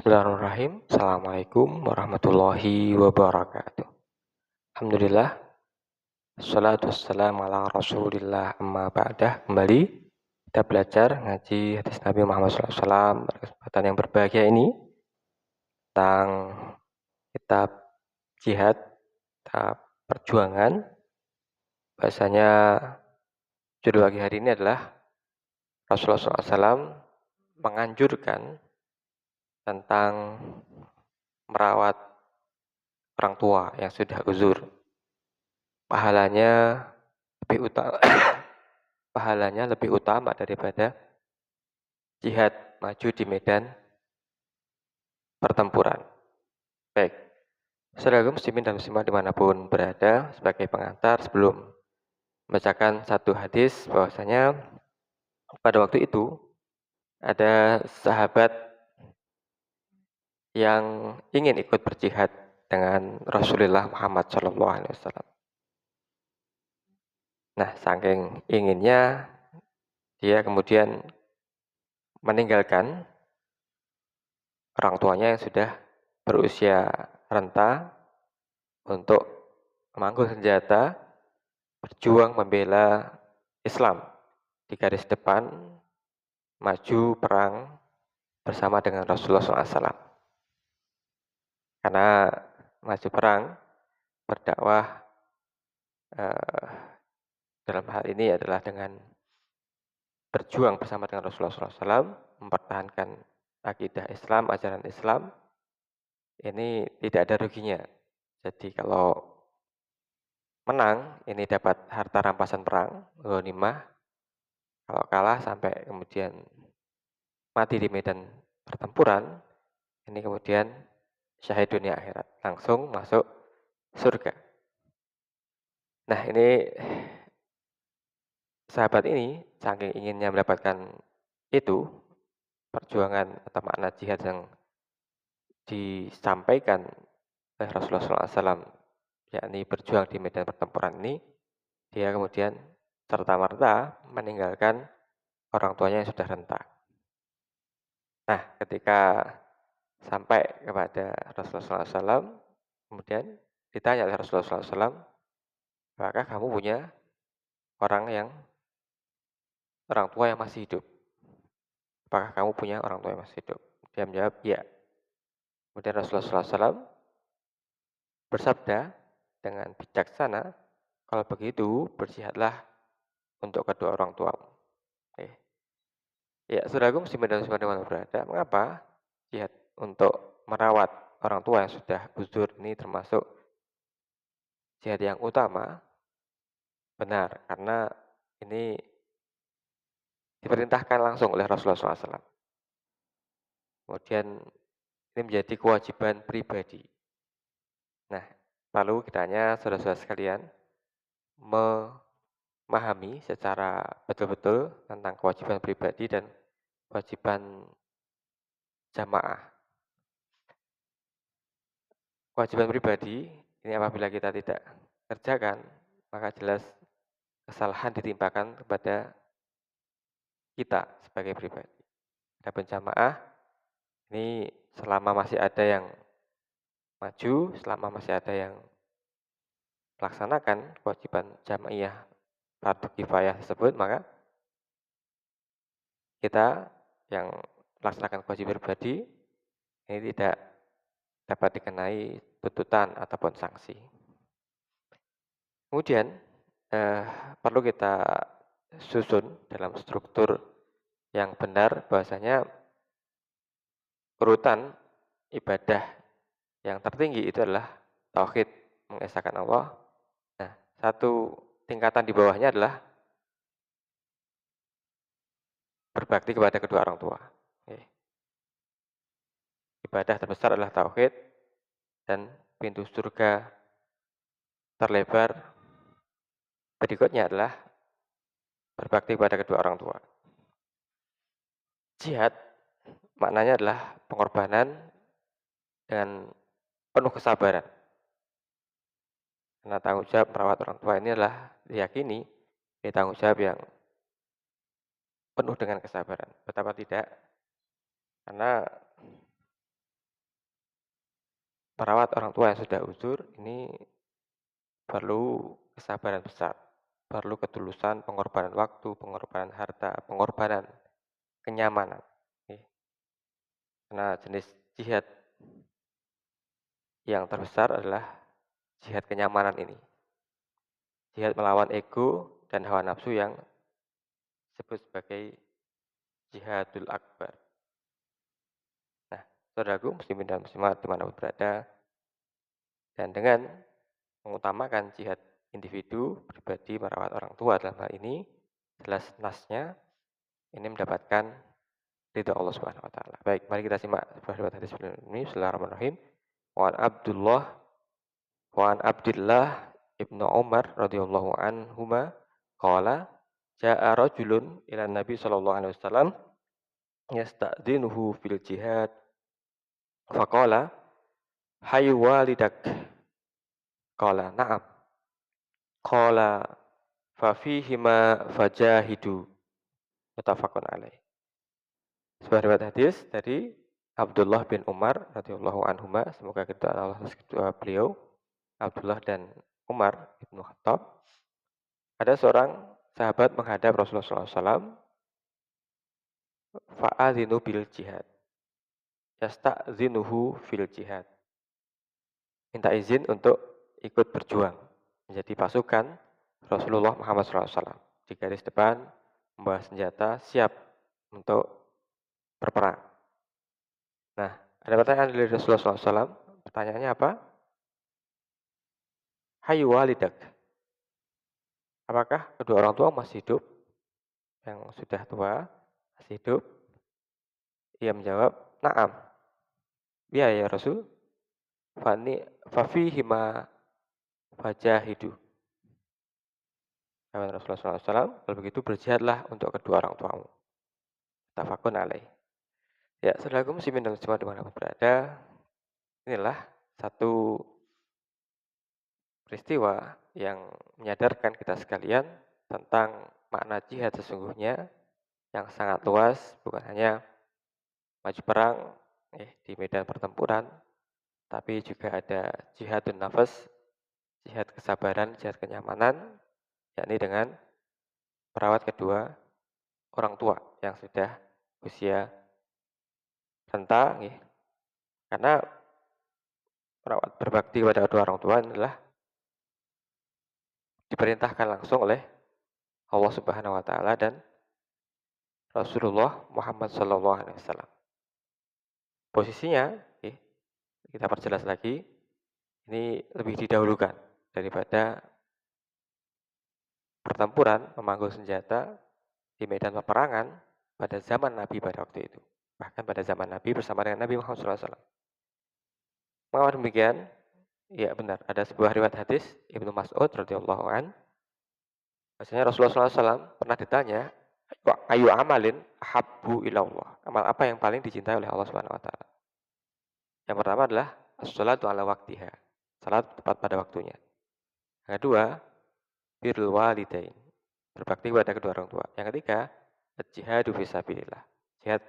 Bismillahirrahmanirrahim. Assalamualaikum warahmatullahi wabarakatuh. Alhamdulillah. Assalatu wassalamu ala rasulillah amma ba'dah. Kembali kita belajar ngaji hadis Nabi Muhammad SAW pada kesempatan yang berbahagia ini tentang kitab jihad, kitab perjuangan. Bahasanya judul pagi hari ini adalah Rasulullah SAW menganjurkan tentang merawat orang tua yang sudah uzur. Pahalanya lebih utama daripada jihad maju di medan pertempuran. Baik, saudara muslimin dan muslimah dimanapun berada, sebagai pengantar sebelum membacakan satu hadis bahwasanya pada waktu itu ada sahabat yang ingin ikut berjihad dengan Rasulullah Muhammad SAW. Nah, saking inginnya dia kemudian meninggalkan orang tuanya yang sudah berusia renta untuk memangku senjata, berjuang membela Islam di garis depan, maju perang bersama dengan Rasulullah SAW. Karena maju perang, berdakwah dalam hal ini adalah dengan berjuang bersama dengan Rasulullah SAW, mempertahankan akidah Islam, ajaran Islam, ini tidak ada ruginya. Jadi kalau menang, ini dapat harta rampasan perang, ghanimah. Kalau kalah sampai kemudian mati di medan pertempuran, ini kemudian syahid dunia akhirat, langsung masuk surga. Nah, ini sahabat ini saking inginnya mendapatkan itu, perjuangan atau makna jihad yang disampaikan oleh Rasulullah SAW, yakni berjuang di medan pertempuran ini, dia kemudian serta-merta meninggalkan orang tuanya yang sudah renta. Nah, ketika sampai kepada Rasulullah SAW, kemudian ditanya oleh Rasulullah SAW, apakah kamu punya orang tua yang masih hidup? Apakah kamu punya orang tua yang masih hidup? Dia menjawab, ya. Kemudian Rasulullah SAW bersabda dengan bijaksana, kalau begitu berjihadlah untuk kedua orang tuamu. Ya, saudaraku muslimin dan muslimat dimana berada, mengapa jihad untuk merawat orang tua yang sudah uzur ini termasuk jihad yang utama? Benar, karena ini diperintahkan langsung oleh Rasulullah SAW. Kemudian ini menjadi kewajiban pribadi. Nah, lalu kiranya saudara-saudara sekalian memahami secara betul-betul tentang kewajiban pribadi dan kewajiban jamaah. Kewajiban pribadi ini apabila kita tidak kerjakan, maka jelas kesalahan ditimpakan kepada kita sebagai pribadi. Adapun jamaah ini selama masih ada yang maju, selama masih ada yang melaksanakan kewajiban jamaiyah fardu kifayah tersebut, maka kita yang melaksanakan kewajiban pribadi ini tidak dapat dikenai tuntutan ataupun sanksi. Kemudian perlu kita susun dalam struktur yang benar bahwasanya urutan ibadah yang tertinggi itu adalah tauhid, mengesahkan Allah. Nah, satu tingkatan di bawahnya adalah berbakti kepada kedua orang tua. Ibadah terbesar adalah tauhid dan pintu surga terlebar berikutnya adalah berbakti kepada kedua orang tua. Jihad maknanya adalah pengorbanan dengan penuh kesabaran. Karena tanggung jawab merawat orang tua ini adalah diyakini ini tanggung jawab yang penuh dengan kesabaran. Betapa tidak? Karena merawat orang tua yang sudah uzur ini perlu kesabaran besar, perlu ketulusan, pengorbanan waktu, pengorbanan harta, pengorbanan kenyamanan. Oke. Karena jenis jihad yang terbesar adalah jihad kenyamanan ini. Jihad melawan ego dan hawa nafsu yang disebut sebagai jihadul akbar. Nah, saudaraku muslimin dan muslimat dimanapun berada, dan dengan mengutamakan jihad individu pribadi merawat orang tua dalam hal ini, jelas nasnya ini mendapatkan ridha Allah Subhanahu wa taala. Baik, mari kita simak sebuah riwayat hadis ini. Bismillahirrahmanirrahim. Wa an Abdillah ibnu Umar radhiyallahu anhuma qala jaa rajulun ila Nabi sallallahu alaihi wasallam yasta'dzinuhu fil jihad faqala hayy walidak qala na'am qala fa fihima fajahidu muttafaqun alaih. Sebuah riwayat hadis dari Abdullah bin Umar radhiyallahu anhuma, semoga kita Allah kedua beliau Abdullah dan Umar ibnu Khattab. Ada seorang sahabat menghadap Rasulullah SAW, fa'adzinu bil jihad, yasta'zinuhu fil jihad, minta izin untuk ikut berjuang menjadi pasukan Rasulullah Muhammad SAW di garis depan, membawa senjata, siap untuk berperang. Nah, ada pertanyaan dari Rasulullah SAW. Pertanyaannya apa? Hayy walidak. Apakah kedua orang tua masih hidup? Yang sudah tua masih hidup? Ia menjawab, na'am. Ya ya Rasul. Fafihima fajahidu. Kata Rasulullah SAW, kalau begitu berjihadlah untuk kedua orang tuamu. Tafakun alaih. Ya, saudaraku muslimin dan muslimat dimanapun berada, inilah satu peristiwa yang menyadarkan kita sekalian tentang makna jihad sesungguhnya yang sangat luas, bukan hanya maju perang di medan pertempuran, tapi juga ada jihadun nafas, jihad kesabaran, jihad kenyamanan, yakni dengan merawat kedua orang tua yang sudah usia renta, karena merawat berbakti kepada kedua orang tua adalah diperintahkan langsung oleh Allah Subhanahu wa taala dan Rasulullah Muhammad sallallahu alaihi wasallam. Posisinya, kita perjelas lagi, ini lebih didahulukan daripada pertempuran memanggul senjata di medan peperangan pada zaman Nabi pada waktu itu. Bahkan pada zaman Nabi bersama dengan Nabi Muhammad SAW. Mengapa demikian? Ya benar, ada sebuah riwayat hadis Ibnu Mas'ud radhiyallahu an. Maksudnya Rasulullah SAW pernah ditanya, ayu amalin habbu ilallah. Amal apa yang paling dicintai oleh Allah Subhanahu wa taala? Yang pertama adalah as-shalatu ala waktiha. Salat tepat pada waktunya. Yang kedua, birrul walidain. Berbakti kepada kedua orang tua. Yang ketiga, jihadu fisabilillah. Jihad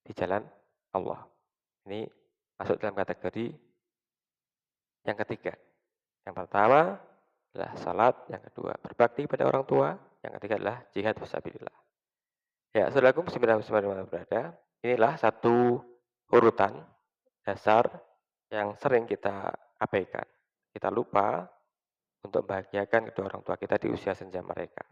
di jalan Allah. Ini masuk dalam kategori yang ketiga. Yang pertama adalah salat, yang kedua berbakti pada orang tua, yang ketiga adalah jihad fisabilillah. Ya, saudaraku muslimin dan muslimat dimana berada, inilah satu urutan dasar yang sering kita abaikan. Kita lupa untuk membahagiakan kedua orang tua kita di usia senja mereka.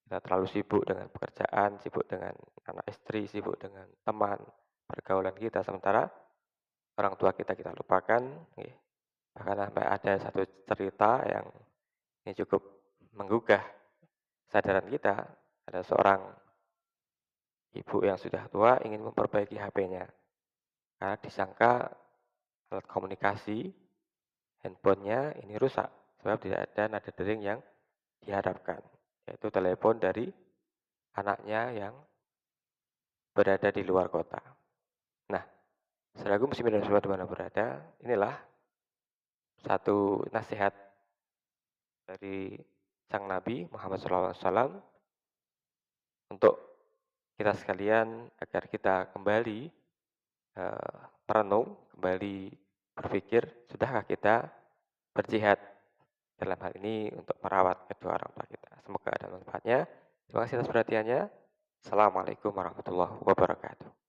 Kita terlalu sibuk dengan pekerjaan, sibuk dengan anak istri, sibuk dengan teman, pergaulan kita. Sementara orang tua kita lupakan. Bahkan sampai ada satu cerita yang ini cukup menggugah kesadaran kita. Ada seorang ibu yang sudah tua ingin memperbaiki HP-nya. Karena disangka alat komunikasi handphonenya ini rusak. Sebab tidak ada nada dering yang diharapkan. Yaitu telepon dari anaknya yang berada di luar kota. Nah, saudaraku muslimin dan muslimat di mana berada, inilah satu nasihat dari sang Nabi Muhammad SAW untuk kita sekalian agar kita kembali merenung, kembali berpikir, sudahkah kita berjihad dalam hal ini untuk merawat kedua orang tua kita. Semoga ada manfaatnya. Terima kasih atas perhatiannya. Assalamualaikum warahmatullahi wabarakatuh.